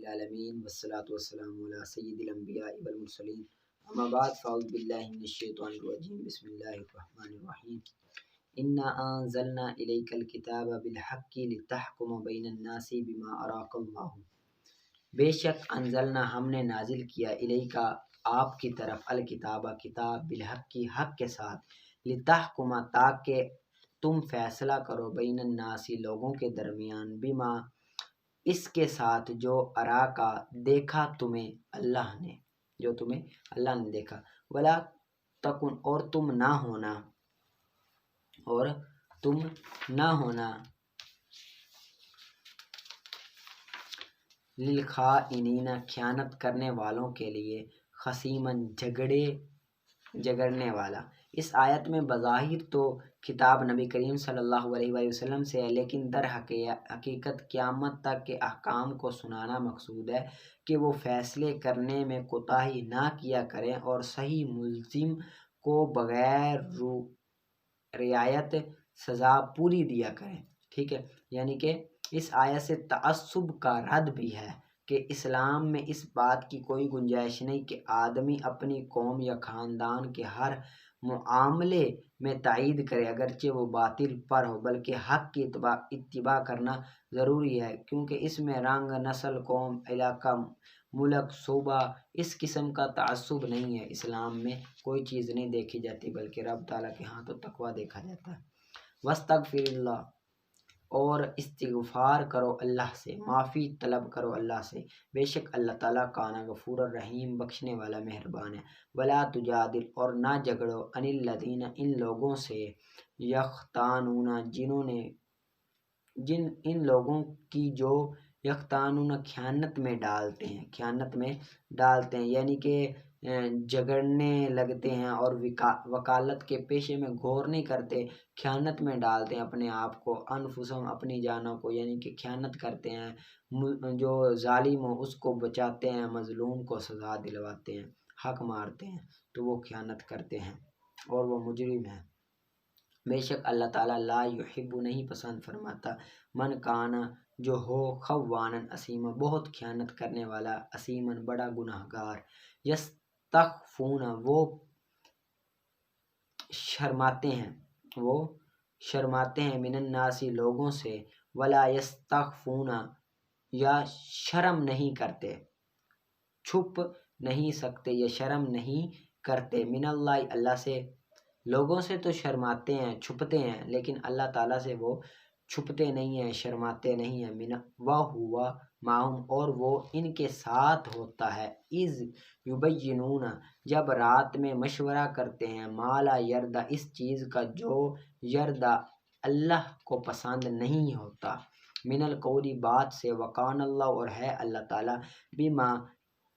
العالمین والصلاة والسلام علی سید الانبیاء والمرسلین اما بعد فاعوذ باللہ من الشیطان الرجیم بسم اللہ الرحمن الرحیم انا انزلنا الیک الکتاب بالحق لتحکم بین الناس بما اراک اللہ، بے شک انزلنا ہم نے نازل کیا الیکا آپ کی طرف الکتاب کتاب بالحق کی حق کے ساتھ، لتحکم تاکہ تم فیصلہ کرو بین الناس لوگوں کے درمیان، بما اس کے ساتھ جو ارا کا دیکھا تمہیں اللہ نے، جو تمہیں اللہ نے دیکھا، ولا تکن اور تم نہ ہونا للخائنین خیانت کرنے والوں کے لیے، خصیمن جھگڑنے والا۔ اس آیت میں بظاہر تو خطاب نبی کریم صلی اللہ علیہ وآلہ وسلم سے ہے، لیکن در حقیقت قیامت تک کے احکام کو سنانا مقصود ہے کہ وہ فیصلے کرنے میں کوتاہی نہ کیا کریں اور صحیح ملزم کو بغیر رعایت سزا پوری دیا کریں۔ ٹھیک ہے، یعنی کہ اس آیت سے تعصب کا رد بھی ہے کہ اسلام میں اس بات کی کوئی گنجائش نہیں کہ آدمی اپنی قوم یا خاندان کے ہر معاملے میں تائید کرے اگرچہ وہ باطل پر ہو، بلکہ حق کی اتباع کرنا ضروری ہے، کیونکہ اس میں رنگ، نسل، قوم، علاقہ، ملک، صوبہ اس قسم کا تعصب نہیں ہے۔ اسلام میں کوئی چیز نہیں دیکھی جاتی بلکہ رب تعالیٰ کے ہاں تو تقویٰ دیکھا جاتا ہے۔ واستغفر اللہ اور استغفار کرو اللہ سے، معافی طلب کرو اللہ سے، بے شک اللہ تعالیٰ کانا غفور الرحیم بخشنے والا مہربان ہے۔ ولا تجادل اور نہ جھگڑو عن الذین ان لوگوں سے، یختانون ان لوگوں کی جو یختانون خیانت میں ڈالتے ہیں یعنی کہ جھگڑنے لگتے ہیں اور وکالت کے پیشے میں غور نہیں کرتے، خیانت میں ڈالتے ہیں اپنے آپ کو، انفسہم اپنی جانوں کو، یعنی کہ خیانت کرتے ہیں، جو ظالم ہو اس کو بچاتے ہیں، مظلوم کو سزا دلواتے ہیں، حق مارتے ہیں تو وہ خیانت کرتے ہیں اور وہ مجرم ہیں۔ بے شک اللہ تعالیٰ لا یحب نہیں پسند فرماتا من کانا جو ہو خوانن اسیما بہت خیانت کرنے والا، اسیمن بڑا گناہ گار، یستخفون وہ شرماتے ہیں من الناس لوگوں سے، ولا یستخفون یا شرم نہیں کرتے، چھپ نہیں سکتے یا شرم نہیں کرتے، من اللہ اللہ سے، لوگوں سے تو شرماتے ہیں چھپتے ہیں لیکن اللہ تعالیٰ سے وہ چھپتے نہیں ہیں شرماتے نہیں ہیں، وَهُوَ مَعَهُمْ اور وہ ان کے ساتھ ہوتا ہے، اذ یبینون جب رات میں مشورہ کرتے ہیں، ما لا یردا اس چیز کا جو یردا اللہ کو پسند نہیں ہوتا، من القول بات سے، وکان اللہ اور ہے اللہ تعالیٰ، بما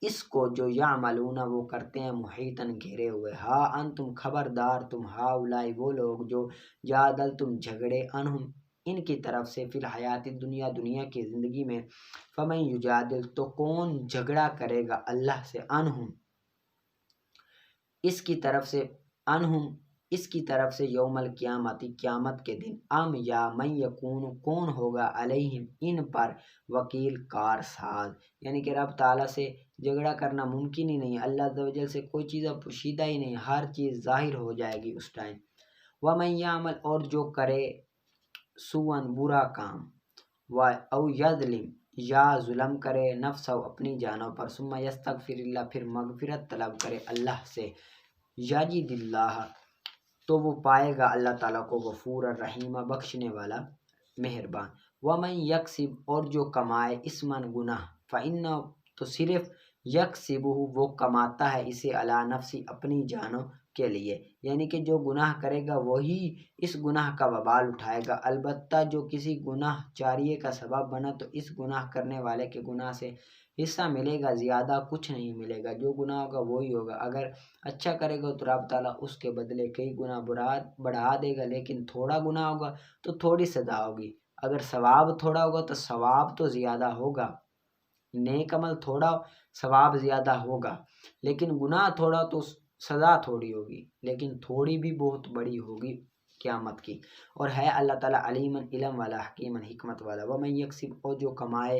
اس کو جو یعملون وہ کرتے ہیں، محیطاً گھیرے ہوئے، ہاں انتم خبردار تم، ہاؤلائی وہ لوگ جو جادل تم جھگڑے، انہم ان کی طرف سے، فی الحیات دنیا کی زندگی میں، فمن یجادل تو کون جھگڑا کرے گا اللہ سے، انہم اس کی طرف سے یوم القیامت قیامت کے دن، ام یا من یکون کون ہوگا علیہم ان پر وکیل کارساز، یعنی کہ رب تعالیٰ سے جھگڑا کرنا ممکن ہی نہیں، اللہ عز و جل سے کوئی چیز اب پوشیدہ ہی نہیں، ہر چیز ظاہر ہو جائے گی اس ٹائم۔ ومن یعمل اور جو کرے سوءً برا کام، او یظلم یا ظلم کرے، نفسہ اپنی جانوں پر، ثم یستغفر اللہ پھر مغفرت طلب کرے اللہ سے، یجد اللہ تو وہ پائے گا اللہ تعالیٰ کو غفور الرحیم بخشنے والا مہربان۔ ومن یکسب اور جو کمائے اسمن گناہ، فإنہ تو صرف یکسبہ وہ کماتا ہے اسے، علی نفسی اپنی جانوں کے لیے، یعنی کہ جو گناہ کرے گا وہی اس گناہ کا وبال اٹھائے گا، البتہ جو کسی گناہ جاریے کا سبب بنا تو اس گناہ کرنے والے کے گناہ سے حصہ ملے گا، زیادہ کچھ نہیں ملے گا، جو گناہ ہوگا وہی ہوگا۔ اگر اچھا کرے گا تو رب تعالیٰ اس کے بدلے کئی گنا بڑھا دے گا، لیکن تھوڑا گناہ ہوگا تو تھوڑی سزا ہوگی، اگر ثواب تھوڑا ہوگا تو ثواب تو زیادہ ہوگا، نیک عمل تھوڑا ثواب زیادہ ہوگا، لیکن گناہ تھوڑا تو سزا تھوڑی ہوگی، لیکن تھوڑی بھی بہت بڑی ہوگی قیامت کی، اور ہے اللہ تعالیٰ علیمن علم والا، حکیمن حکمت والا۔ ومن یکسب اور جو کمائے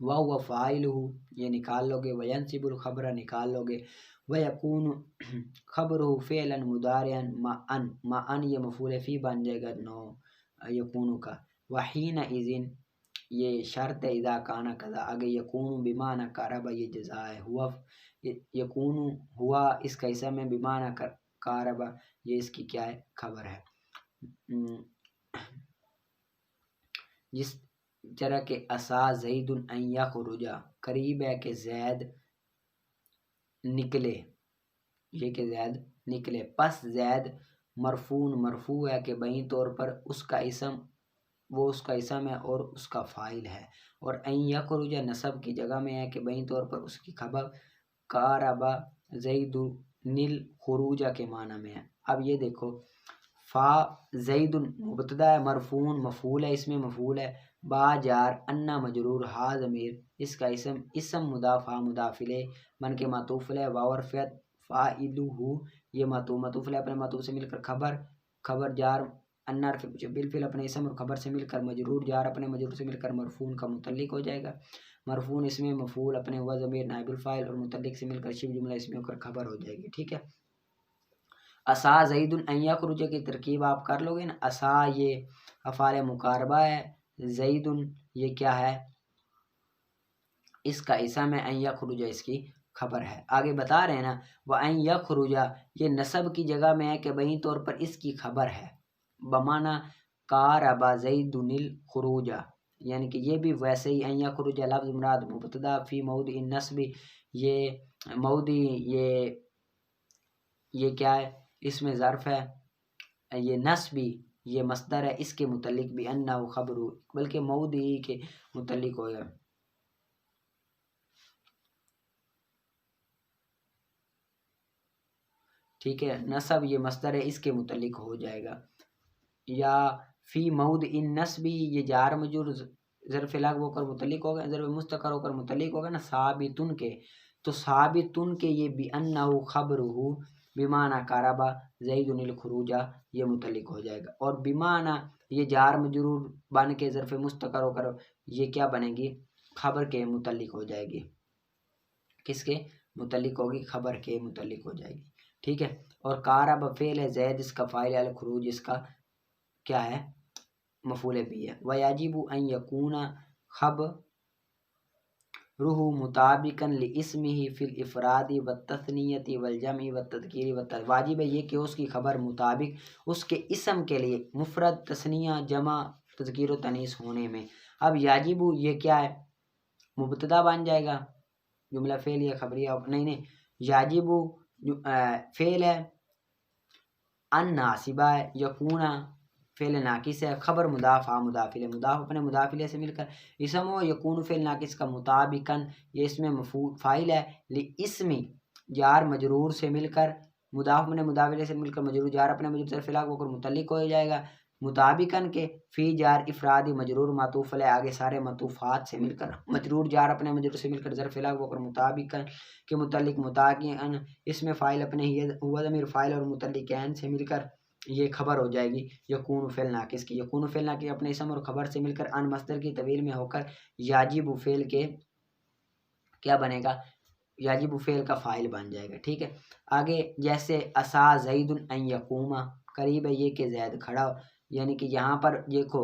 وَهُوَ فَاعِلُهُ یہ نکال لو گے، وَيَنْصِبُ الْخَبْرَ نکال لو گے، وَيَكُونُ خَبْرُهُ فِعْلًا مُضَارِعًا مع ان یہ مفعول فی بن جائے گا نو یکون کا، وَحِینَئِذٍ یہ شرط ہے اذا کانا کذا، آگے یکون بمعنی قرب یہ جزا ہے، ہوا یکون ہوا اس کا اسم ہے، بمعنی قرب یہ اس کی کیا ہے خبر ہے۔ جس طرح کہ عسا زید ان یخرج، قریب ہے کہ زید نکلے، یہ کہ زید نکلے، پس زید مرفون مرفوع ہے کہ بہین طور پر اس کا اسم، وہ اس کا اسم ہے اور اس کا فاعل ہے، اور ان یخرج نصب کی جگہ میں ہے کہ بہین طور پر اس کی خبر قاربا زید نیل خروجہ کے معنی میں ہے۔ اب یہ دیکھو فا زید مبتدا ہے، مرفون مفعول ہے، اس میں مفعول ہے، با جار انا مجرور ہا ضمیر اس کا اسم مضاف ہا مضاف الیہ من کے معطوف ہے، واو رفعت فاعلہ یہ معطوف ہے، اپنے معطوف سے مل کر خبر جار انا رفع بالفعل اپنے اسم اور خبر سے مل کر مجرور جار اپنے مجرور سے مل کر مرفون کا متعلق ہو جائے گا، مرفون اس میں مفعول اپنے ہوا ضمیر نائب الفاعل اور متعلق سے مل کر شبہ جملہ اس میں ہو کر خبر ہو جائے گی، ٹھیک ہے۔ عسا زید ان یخرج کی ترکیب آپ کر لو گے نا، عسا یہ افعال مقاربہ ہے، زید یہ کیا ہے اس کا اسم ہے، ان یخرج اس کی خبر ہے۔ آگے بتا رہے ہیں نا وان یخرج یہ نصب کی جگہ میں ہے کہ بہین طور پر اس کی خبر ہے، بمعنی قارب زید الخروج، یعنی کہ یہ بھی ویسے ہی ان یخرج لفظ مراد مبتدا فی موضع النصب، یہ موضع یہ کیا ہے اس میں ظرف ہے، یہ نصبی یہ مصدر ہے، اس کے متعلق بھی انہ خبر بلکہ موضعی کے متعلق ہوگا، ٹھیک ہے، نصب یہ مصدر ہے اس کے متعلق ہو جائے گا، یا فی موضع النصب یہ جار مجرور ظرف لغو ہو کر متعلق ہوگا، ظرف مستقر ہو کر متعلق ہوگا نا ثابتن کے، تو ثابتن کے یہ بانہ خبرہ بمعنی قربا زید الخروج یہ متعلق ہو جائے گا، اور بمعنی یہ جار مجرور بن کے ظرف مستقر ہو کر یہ کیا بنے گی خبر کے متعلق ہو جائے گی، کس کے متعلق ہوگی خبر کے متعلق ہو جائے گی، ٹھیک ہے۔ اور قارب فعل ہے، زید اس کا فاعل ہے، الخروج اس کا کیا ہے مفعول بھی ہے، ویجب ان یکون خبرہ مطابقا لاسمہ فی الافراد والتثنیۃ والجمع والتذکیر واجب ہے یہ کہ اس کی خبر مطابق اس کے اسم کے لیے مفرد تثنیہ جمع تذکیر و تانیث ہونے میں۔ اب یاجب یہ کیا ہے مبتدا بن جائے گا، جملہ فعل یا خبریہ نہیں یاجب فعل ہے، ان ناصبہ ہے، یکون فعل ناقص ہے، خبر مضاف مضاف الیہ مضاف اپنے مضاف الیہ سے مل کر اسم ہو، یکون فعل ناقص کا مطابقاً یہ اس میں فاعل ہے، لاسم جار مجرور سے مل کر مضاف اپنے مضاف الیہ سے مل کر مجرور جار اپنے مجرور ظرف لا ہو کر متعلق ہو جائے گا، مطابقاً کے فی جار افرادی مجرور معطوف علیہ آگے سارے معطوفات سے مل کر مجرور جار اپنے مجرور سے مل کر ظرف لا ہو کر مطابقاً کے متعلق متعاقن اس میں فاعل اپنے ہوا ضمیر فاعل اور متعلقین سے مل کر یہ خبر ہو جائے گی یکون فعل ناقص کی، یکون فعل ناقص اپنے اسم اور خبر سے مل کر ان مصدر کی طویل میں ہو کر یاجب فعل کے کیا بنے گا یاجب فعل کا فاعل بن جائے گا، ٹھیک ہے۔ آگے جیسے عسا زید ان یقوم قریب ہے یہ کہ زید کھڑا ہو، یعنی کہ یہاں پر دیکھو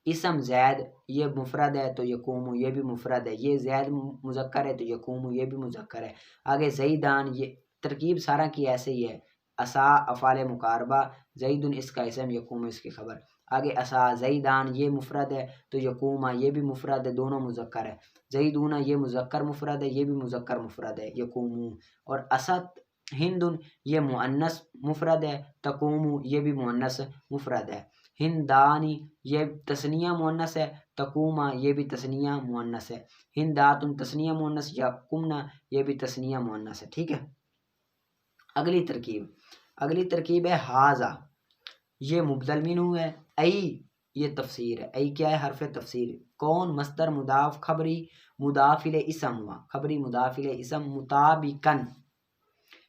اسم زید یہ مفرد ہے تو یقوم یہ بھی مفرد ہے، یہ زید مذکر ہے تو یقوم یہ بھی مذکر ہے، آگے زیدان یہ ترکیب سارا کی ایسے ہی ہے، عسا افعال مقاربہ زید اس کا اسم یقوم اس کی خبر، آگے عسا زیدان یہ مفرد ہے تو یقوم یہ بھی مفرد ہے دونوں مذکر ہے، زیدون یہ مذکر مفرد ہے یہ بھی مذکر مفرد ہے یقوم، اور اسد ہند یہ مؤنث مفرد ہے، تقوم یہ بھی مؤنث مفرد ہے، ہندانی یہ تثنیہ مؤنث ہے، تقوم یہ بھی تثنیہ مؤنث ہے، ہندات تثنیہ مؤنث، یقمنا یہ بھی تثنیہ مؤنث ہے، ٹھیک ہے۔ اگلی ترکیب ہے حاذا یہ مبدل منہ ہے، ای یہ تفسیر ہے، ای کیا ہے حرف تفسیر، کون مصدر مضاف خبری مضاف الیہ اسم ہوا، خبری مضاف الیہ اسم مطابقاً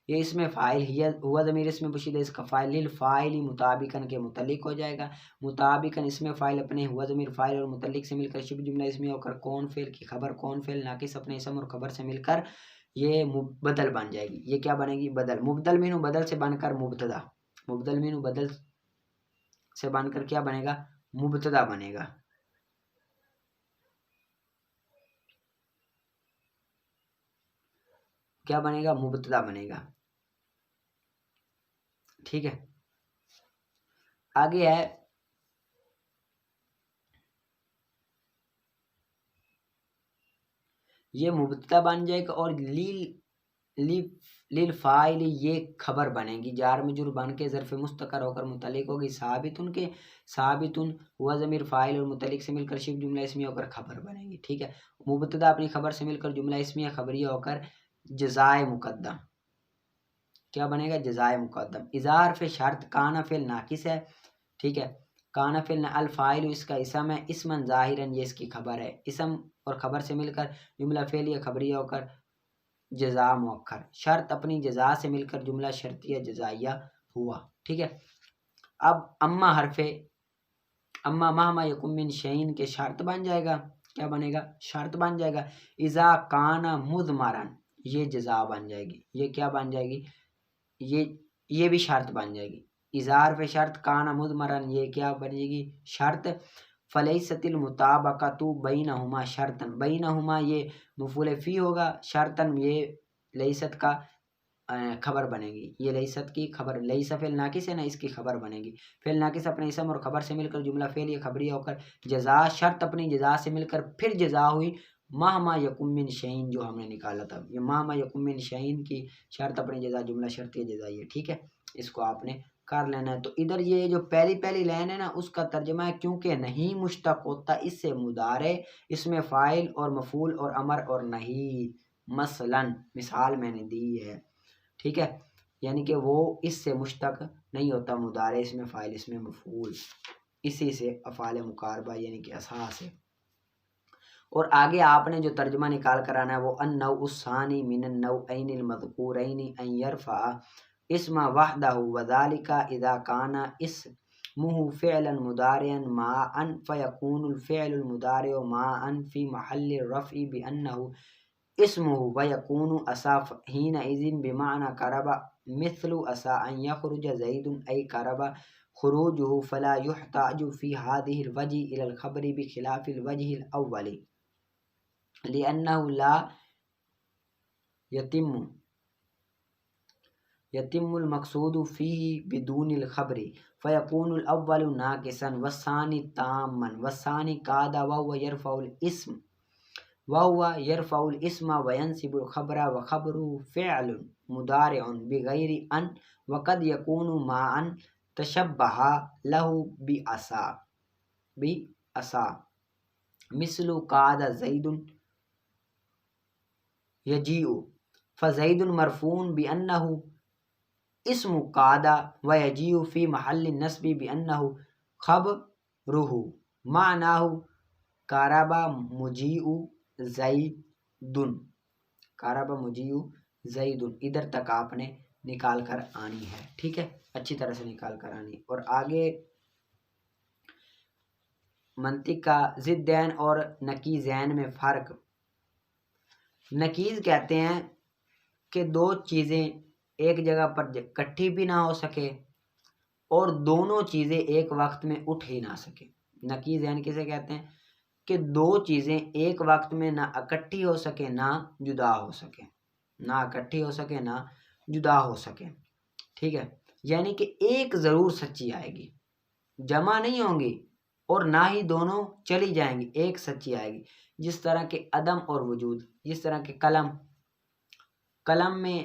یہ اس میں فاعل ہوا ضمیر اس میں پوشیدہ اس کا فاعل للفاعل مطابقاً کے متعلق ہو جائے گا. مطابقاً اس میں فاعل اپنے ہوا ضمیر فاعل اور متعلق سے مل کر شبہ جملہ اسمیہ ہو کر کون فعل کی خبر کون فعل ناقص اپنے اسم اور خبر سے مل کر یہ بدل بن جائے گی. یہ کیا بنے گی؟ بدل. مبدل منہ بدل سے بن کر مبتدا. مبدل منہ بدل سے بن کر کیا بنے گا؟ مبتدا بنے گا. کیا بنے گا؟ مبتدا بنے گا. ٹھیک ہے. آگے ہے یہ مبتدا بن جائے گا اور للفاعل یہ خبر بنے گی جار مجرور بن کے ظرف مستقر ہو کر متعلق ہوگی ثابتن کے. ثابتن ہوا ضمیر فاعل اور متعلق سے مل کر شبہ جملہ اسمیہ ہو کر خبر بنے گی. ٹھیک ہے. مبتدا اپنی خبر سے مل کر جملہ اسمیہ خبریہ ہو کر جزائے مقدم. کیا بنے گا؟ جزائے مقدم. اذا حرف شرط کان فعل ناقص ہے. ٹھیک ہے. کان فعل الفاعل اس کا اسم ہے. اسمن ظاہرن یہ اس کی خبر ہے. اسم اور خبر سے مل کر جملہ فعلیہ خبریہ ہو کر جزا مؤخر. شرط اپنی جزا سے مل کر جملہ شرطیہ جزائیہ ہوا. ٹھیک ہے. اب اما حرف اما مہما یکم من شیئن کے شرط بن جائے گا. کیا بنے گا؟ شرط بن جائے گا. اذا کان مضمرن یہ جزا بن جائے گی. یہ کیا بن جائے گی؟ یہ بھی شرط بن جائے گی. اذا حرف شرط کان مضمرن یہ کیا بنے گی؟ شرط. فلیست المطابقۃ بینہما شرطن. بینہما یہ مفعول فی ہوگا. شرطن یہ لیست کا خبر بنے گی. یہ لیست کی خبر. لیس فعل ناقص ہے نا اس کی خبر بنے گی. فعل ناقص اپنے اسم اور خبر سے مل کر جملہ فعلیہ خبریہ ہو کر جزا. شرط اپنی جزا سے مل کر پھر جزا ہوئی مہما یکم من شیئن جو ہم نے نکالا تھا. یہ مہما یکم من شیئن کی شرط اپنی جزا جملہ شرطیہ جزائیہ. ٹھیک ہے. اس کو آپ نے کر لینا ہے. تو ادھر یہ جو پہلی لائن ہے نا اس کا ترجمہ ہے کیونکہ نہیں مشتق ہوتا اس سے مضارع اس میں فاعل اور مفعول اور امر اور نہیں. مثلاً مثال میں نے دی ہے. ٹھیک ہے. یعنی کہ وہ اس سے مشتق نہیں ہوتا مضارع اس میں فاعل اس میں مفعول اسی سے افعال مقاربہ یعنی کہ اساس ہے. اور آگے آپ نے جو ترجمہ نکال کر آنا ہے وہ النوع الثانی من النوعین المذکورین ان یرفع اسم وحدہ وذالک اذا کان اسمہ فعلا مضارعا مع ان فیکون الفعل المضارع مع ان فی محل الرفع بانہ اسمہ ویکون اسا حینئذ بمعنى قرب مثل اسا ان یخرج زید ای قرب خروجہ فلا یحتاج فی هذه الوجہ الى الخبر بخلاف الوجہ الاول لأنه لا يتم المقصود فيه بدون الخبر فيكون الأول ناقصا والثاني تاما والثاني قاد وهو يرفع الاسم وينصب الخبر وخبره فعل مضارع بغير أن وقد يكون مع أن تشبه له بأسا مثل قاد زيد یجیء فزید مرفوع بانہ اسم قاد ویجیء فی محل النصب بانہ خبرہ معناہ قرب مجیء زید. قرب مجیء زید. ادھر تک آپ نے نکال کر آنی ہے. ٹھیک ہے. اچھی طرح سے نکال کر آنی. اور آگے منطق کا ضدین اور نقیضین میں فرق. نقیض کہتے ہیں کہ دو چیزیں ایک جگہ پر اکٹھی بھی نہ ہو سکے اور دونوں چیزیں ایک وقت میں اٹھ ہی نہ سکے. نقیض یعنی کسے کہتے ہیں کہ دو چیزیں ایک وقت میں نہ اکٹھی ہو سکے نہ جدا ہو سکے. نہ اکٹھی ہو سکے نہ جدا ہو سکے. ٹھیک ہے. یعنی کہ ایک ضرور سچی آئے گی جمع نہیں ہوں گی اور نہ ہی دونوں چلی جائیں گی ایک سچی آئے گی. جس طرح کے عدم اور وجود. جس طرح کے قلم میں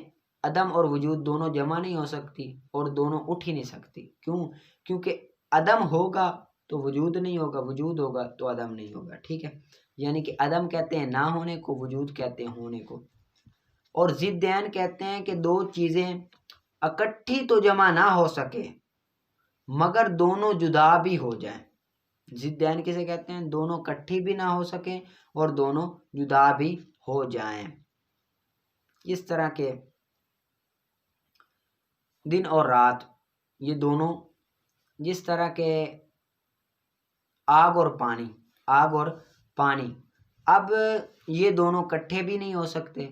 عدم اور وجود دونوں جمع نہیں ہو سکتی اور دونوں اٹھ ہی نہیں سکتی. کیوں؟ کیونکہ عدم ہوگا تو وجود نہیں ہوگا وجود ہوگا تو عدم نہیں ہوگا. ٹھیک ہے. یعنی کہ عدم کہتے ہیں نہ ہونے کو وجود کہتے ہیں ہونے کو. اور ضدین کہتے ہیں کہ دو چیزیں اکٹھی تو جمع نہ ہو سکے مگر دونوں جدا بھی ہو جائیں. ضدین کسے کہتے ہیں؟ دونوں اکٹھی بھی نہ ہو سکیں اور دونوں جدا بھی ہو جائیں. اس طرح کے دن اور رات یہ دونوں جس طرح کے آگ اور پانی اب یہ دونوں کٹھے بھی نہیں ہو سکتے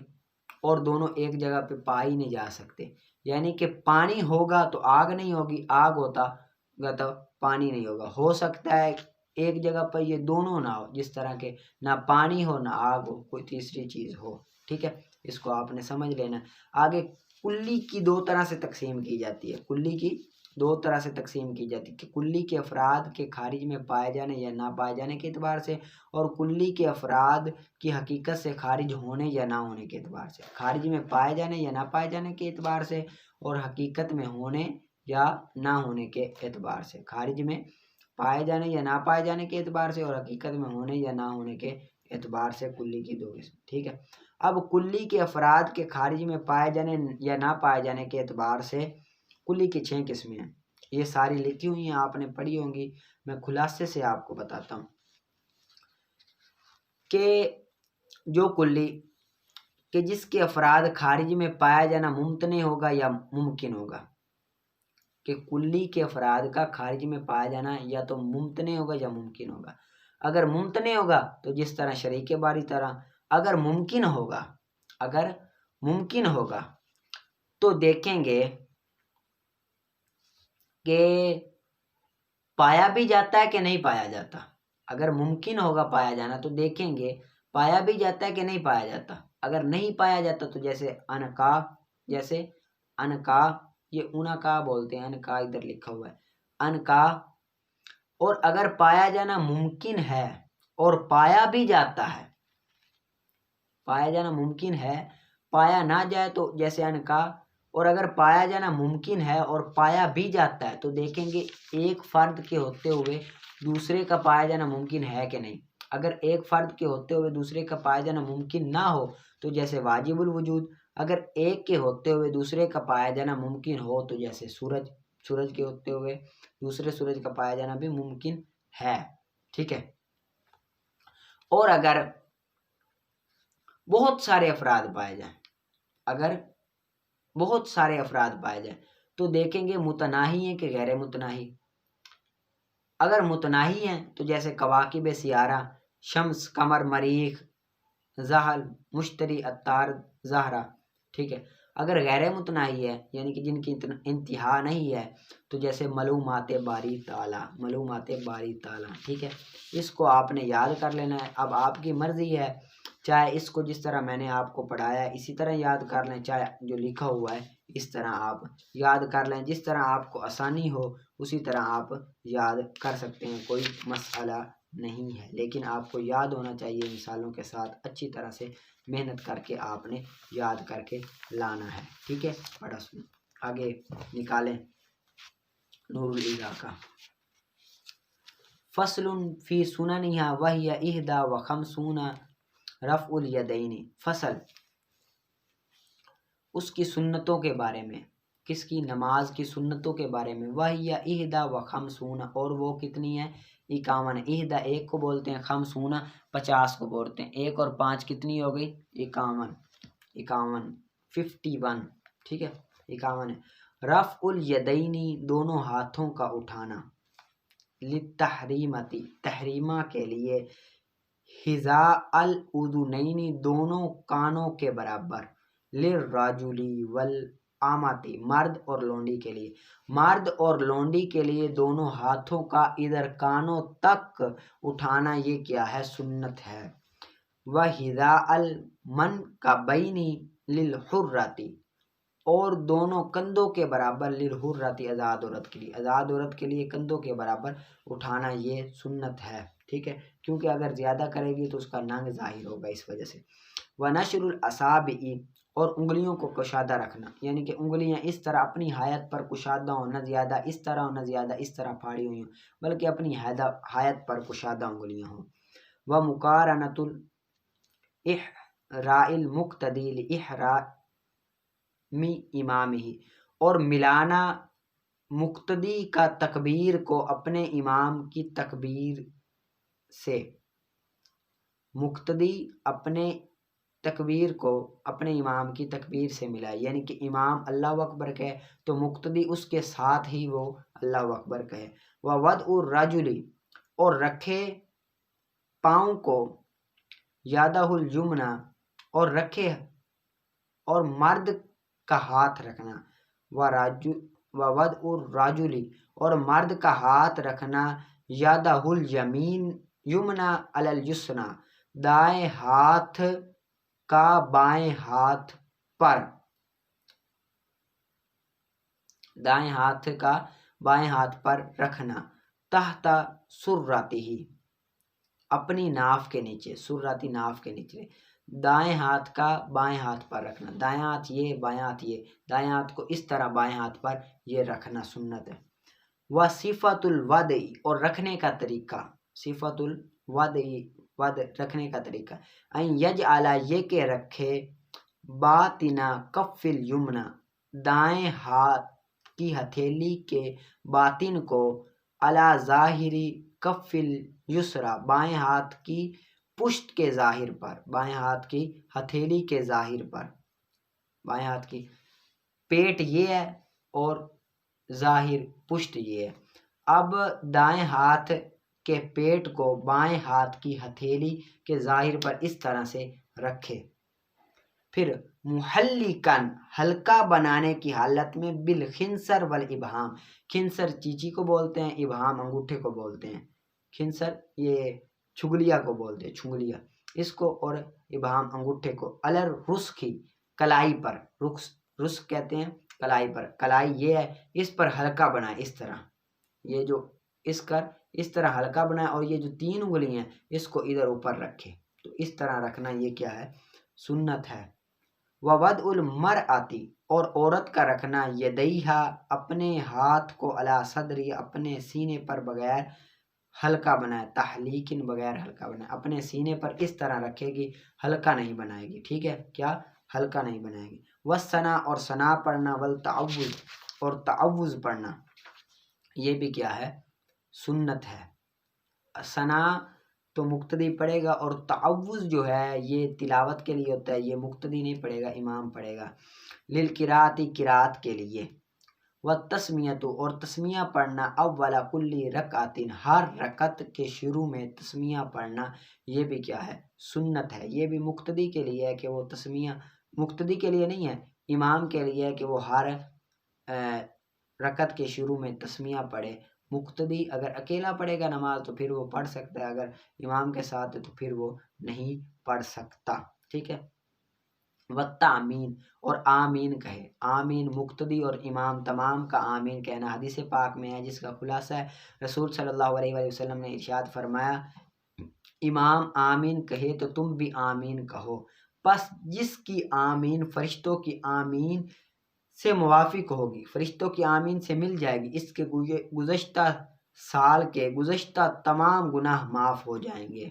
اور دونوں ایک جگہ پہ پائے نہیں جا سکتے، یعنی کہ پانی ہوگا تو آگ نہیں ہوگی، آگ ہوتا گا تو پانی نہیں ہوگا۔ ہو سکتا ہے ایک جگہ پر یہ دونوں نہ ہو، جس طرح کے نہ پانی ہو نہ آگ ہو، کوئی تیسری چیز ہو، ٹھیک ہے، اس کو آپ نے سمجھ لینا۔ آگے کلی کی دو طرح سے تقسیم کی جاتی ہے، کلی کی دو طرح سے تقسیم کی جاتی ہے کہ کلی کے افراد کے خارج میں پائے جانے یا نہ پائے جانے کے اعتبار سے، اور کلی کے افراد کی حقیقت سے خارج ہونے یا نہ ہونے کے اعتبار سے، خارج میں پائے جانے یا نہ پائے جانے کے اعتبار سے اور حقیقت میں ہونے یا نہ ہونے کے اعتبار سے، خارج میں پائے جانے یا نہ پائے جانے کے اعتبار سے اور حقیقت میں ہونے یا نہ ہونے کے اعتبار سے کلی کی دو قسم، ٹھیک ہے۔ اب کلی کے افراد کے خارج میں پائے جانے یا نہ پائے جانے کے اعتبار سے کلی کی 6 قسمیں ہیں، یہ ساری لکھی ہوئی ہیں، آپ نے پڑھی ہوں گی، میں خلاصے سے آپ کو بتاتا ہوں کہ جو کلی کہ جس کے افراد خارج میں پایا جانا ممتنع ہوگا یا ممکن ہوگا، کہ کلی کے افراد کا خارج میں پایا جانا یا تو ممتنع ہوگا یا ممکن ہوگا۔ اگر ممتنع ہوگا تو جس طرح شریک باری طرح، اگر ممکن ہوگا تو دیکھیں گے کہ پایا بھی جاتا ہے کہ نہیں پایا جاتا۔ اگر ممکن ہوگا پایا جانا تو دیکھیں گے پایا بھی جاتا ہے کہ نہیں پایا جاتا۔ اگر نہیں پایا جاتا تو جیسے انکا یہ انکا بولتے ہیں، انکا ادھر لکھا ہوا ہے انکا، اور اگر پایا جانا ممکن ہے اور پایا بھی جاتا ہے، پایا جانا ممکن ہے پایا نہ جائے تو جیسے انکا، اور اگر پایا جانا ممکن ہے اور پایا بھی جاتا ہے تو دیکھیں گے ایک فرد کے ہوتے ہوئے دوسرے کا پایا جانا ممکن ہے کہ نہیں۔ اگر ایک فرد کے ہوتے ہوئے دوسرے کا پایا جانا ممکن نہ ہو تو جیسے واجب الوجود، اگر ایک کے ہوتے ہوئے دوسرے کا پایا جانا ممکن ہو تو جیسے سورج کے ہوتے ہوئے دوسرے سورج کا پایا جانا بھی ممکن ہے، ٹھیک ہے۔ اور اگر بہت سارے افراد پائے جائیں تو دیکھیں گے متناہی ہیں کہ غیر متناہی۔ اگر متناہی ہیں تو جیسے کواکب سیارہ، شمس، قمر، مریخ، زحل، مشتری، عطارد، زہرہ، ٹھیک ہے۔ اگر غیر متناہی ہے یعنی کہ جن کی انتہا نہیں ہے تو جیسے معلومات باری تعالیٰ، ٹھیک ہے۔ اس کو آپ نے یاد کر لینا ہے، اب آپ کی مرضی ہے، چاہے اس کو جس طرح میں نے آپ کو پڑھایا اسی طرح یاد کر لیں، چاہے جو لکھا ہوا ہے اس طرح آپ یاد کر لیں، جس طرح آپ کو آسانی ہو اسی طرح آپ یاد کر سکتے ہیں، کوئی مسئلہ نہیں ہے، لیکن آپ کو یاد ہونا چاہیے، مثالوں کے ساتھ اچھی طرح سے محنت کر کے آپ نے یاد کر کے لانا ہے، ٹھیک ہے۔ پڑھا سن آگے نکالیں نور الہدیٰ کا فصل فی سننھا وہی احدی و خمسون رفع الیدین، فصل اس کی سنتوں کے بارے میں، کس کی؟ نماز کی سنتوں کے بارے میں، وہی احدی و خمسون، اور وہ کتنی ہے؟ 51۔ احدی ایک کو بولتے ہیں، خمسون 50 کو بولتے ہیں، 1 اور 5 کتنی ہو گئی؟ 51، 51، ٹھیک ہے، 51 ہے۔ رفع الیدین دونوں ہاتھوں کا اٹھانا، للتحریمۃ تحریمہ کے لیے، حذاء الاذنین دونوں کانوں کے برابر، للرجل والامۃ مرد اور لونڈی کے لیے، مرد اور لونڈی کے لیے دونوں ہاتھوں کا ادھر کانوں تک اٹھانا یہ کیا ہے؟ سنت ہے۔ وحذاء المنکبین للحرۃ، اور دونوں کندھوں کے برابر، للحرۃ آزاد عورت کے لیے، آزاد عورت کے لیے کندھوں کے برابر اٹھانا یہ سنت ہے، ٹھیک ہے، کیونکہ اگر زیادہ کرے گی تو اس کا ننگ ظاہر ہوگا اس وجہ سے۔ ونشر الاصابع، اور انگلیوں کو کشادہ رکھنا، یعنی کہ انگلیاں اس طرح اپنی حایت پر کشادہ ہوں، نہ زیادہ اس طرح ہوں نہ زیادہ اس طرح پھاڑی ہوئی ہوں، بلکہ اپنی حایت پر کشادہ انگلیاں ہوں۔ ومقارنۃ الاحراء المقتدی لاحرام امامہ، اور ملانا مقتدی کا تکبیر کو اپنے امام کی تکبیر سے، مقتدی اپنے تکبیر کو اپنے امام کی تکبیر سے ملائے، یعنی کہ امام اللہ اکبر کہے تو مقتدی اس کے ساتھ ہی وہ اللہ اکبر کہے۔ وَوَضْعُ الرَّجُلِ اور رکھے پاؤں کو، یادہ الجمنہ اور رکھے اور مرد کا ہاتھ رکھنا، وَوَضْعُ الرَّجُلِ اور مرد کا ہاتھ رکھنا، یادہ الیمین یمنہ علی الیسریٰ دائیں ہاتھ کا بائیں ہاتھ پر، دائیں ہاتھ کا بائیں ہاتھ پر رکھنا، تحت سرتہ اپنی ناف کے نیچے، سرتی ناف کے نیچے، دائیں ہاتھ کا بائیں ہاتھ پر رکھنا، دائیں ہاتھ یہ بائیں ہاتھ یہ، دائیں ہاتھ کو اس طرح بائیں ہاتھ پر یہ رکھنا سنت ہے۔ وصفۃ الوضع اور رکھنے کا طریقہ، صفۃ الوضع رکھنے کا طریقہ، ان یجعل یہ کہ رکھے باطن کف الیمنی دائیں ہاتھ کی ہتھیلی کے باطن کو، علی ظاہر کف الیسریٰ بائیں ہاتھ کی پشت کے ظاہر پر، بائیں ہاتھ کی ہتھیلی کے ظاہر پر، بائیں ہاتھ کی پیٹ یہ ہے اور ظاہر پشت یہ ہے۔ اب دائیں ہاتھ کے پیٹ کو بائیں ہاتھ کی ہتھیلی کے ظاہر پر اس طرح سے رکھے، پھر محلقاً ہلکا بنانے کی حالت میں بالخنصر والابہام، خنصر چیچی کو بولتے ہیں، ابہام انگوٹھے کو بولتے ہیں، خنصر یہ چھگلیا کو بولتے ہیں، چھگلیا اس کو، اور ابہام انگوٹھے کو، الر رسخی کلائی پر، رسخ کہتے ہیں کلائی پر، کلائی یہ ہے اس پر ہلکا بنائے، اس طرح یہ جو اس طرح ہلکا بنائے، اور یہ جو 3 انگلی ہیں اس کو ادھر اوپر رکھے، تو اس طرح رکھنا یہ کیا ہے سنت ہے۔ وَوَضْعُ الْمَرْأَةِ اور عورت کا رکھنا، یدیہا اپنے ہاتھ کو، علی صدری اپنے سینے پر بغیر ہلکا بنائے، تحلیقن بغیر ہلکا بنائے، اپنے سینے پر اس طرح رکھے گی، ہلکا نہیں بنائے گی، ٹھیک ہے، کیا ہلکا نہیں بنائے گی۔ والثنا اور ثنا پڑھنا، والتعوذ اور تعوذ پڑھنا، یہ بھی کیا ہے سنت ہے۔ ثنا تو مقتدی پڑھے گا، اور تعوذ جو ہے یہ تلاوت کے لیے ہوتا ہے، یہ مقتدی نہیں پڑھے گا، امام پڑھے گا، للقراءۃ قراءت کے لیے۔ والتسمیۃ اور تسمیہ پڑھنا، اول کل رکعۃ ہر رکعت کے شروع میں تسمیہ پڑھنا، یہ بھی کیا ہے سنت ہے۔ یہ بھی مقتدی کے لیے ہے کہ وہ تسمیہ، مقتدی کے لیے نہیں ہے، امام کے لیے ہے کہ وہ ہر رکعت کے شروع میں تسمیہ پڑھے۔ مقتدی اگر اکیلا پڑھے گا نماز تو پھر وہ پڑھ سکتا ہے، اگر امام کے ساتھ ہے تو پھر وہ نہیں پڑھ سکتا، ٹھیک ہے۔ والتآمین اور آمین کہے، آمین مقتدی اور امام تمام کا آمین کہنا حدیث پاک میں ہے، جس کا خلاصہ ہے رسول صلی اللہ علیہ وآلہ وسلم نے ارشاد فرمایا، امام آمین کہے تو تم بھی آمین کہو، پس جس کی آمین فرشتوں کی آمین سے موافق ہوگی، فرشتوں کی آمین سے مل جائے گی، اس کے گزشتہ سال کے گزشتہ تمام گناہ معاف ہو جائیں گے،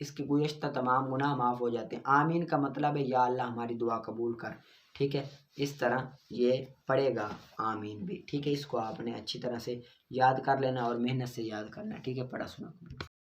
اس کے گزشتہ تمام گناہ معاف ہو جاتے ہیں۔ آمین کا مطلب ہے یا اللہ ہماری دعا قبول کر، ٹھیک ہے، اس طرح یہ پڑھے گا آمین بھی، ٹھیک ہے۔ اس کو آپ نے اچھی طرح سے یاد کر لینا اور محنت سے یاد کرنا، ٹھیک ہے، پڑھا سنا۔